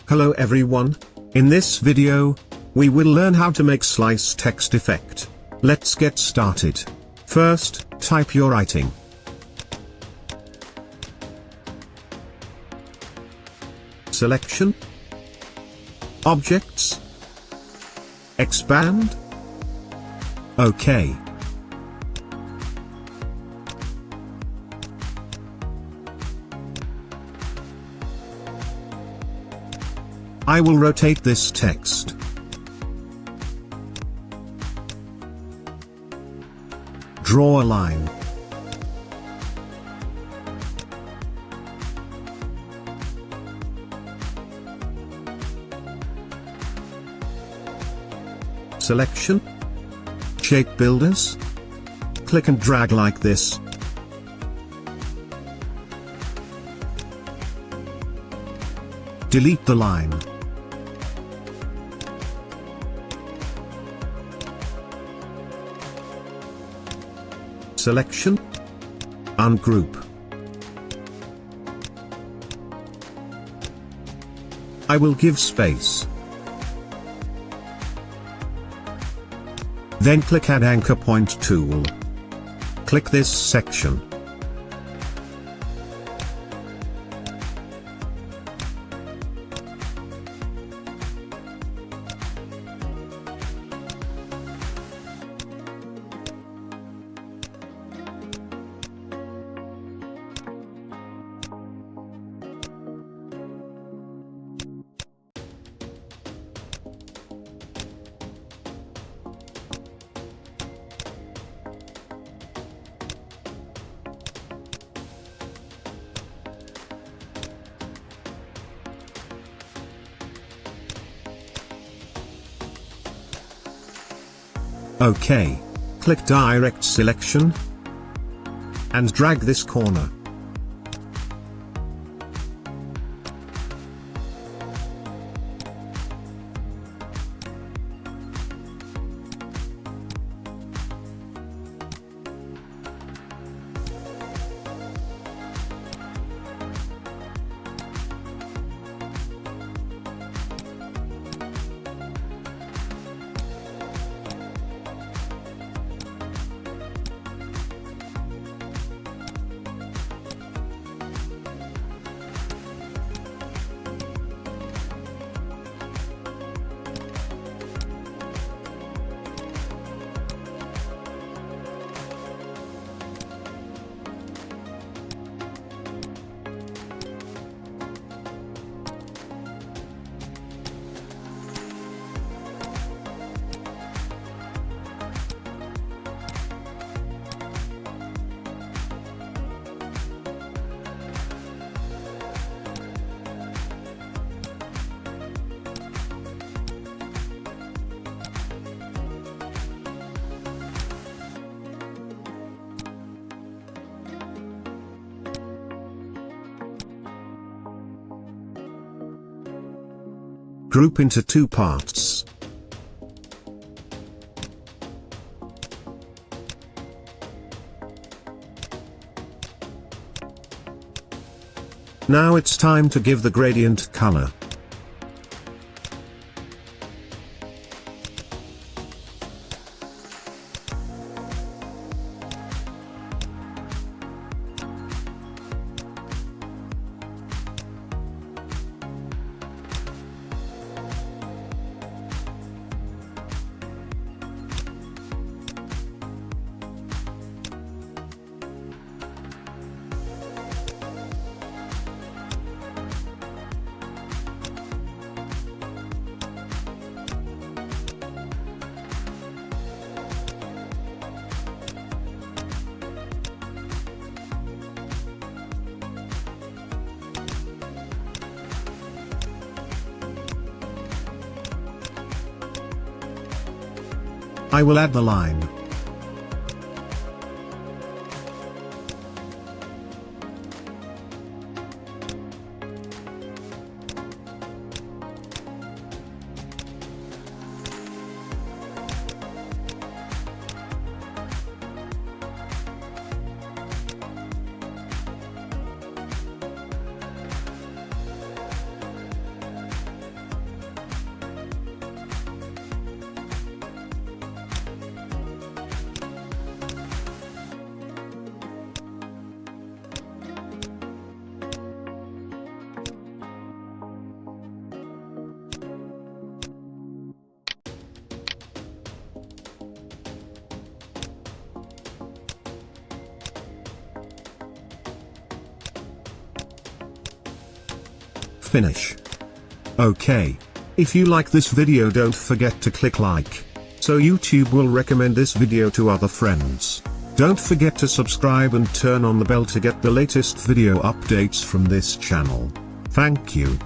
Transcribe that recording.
Hello everyone. In this video, we will learn how to make slice text effect. Let's get started. First, type your writing. Selection, Objects, Expand, OK. I will rotate this text. Draw a line. Selection, Shape Builders. Click and drag like this. Delete the line. Selection, Ungroup. I will give space. Then click Add Anchor Point tool. Click this section. OK. Click Direct Selection and drag this corner. Group into two parts. Now it's time to give the gradient color. I will add the line. Finish. Okay. If you like this video, don't forget to click like, so YouTube will recommend this video to other friends. Don't forget to subscribe and turn on the bell to get the latest video updates from this channel. Thank you.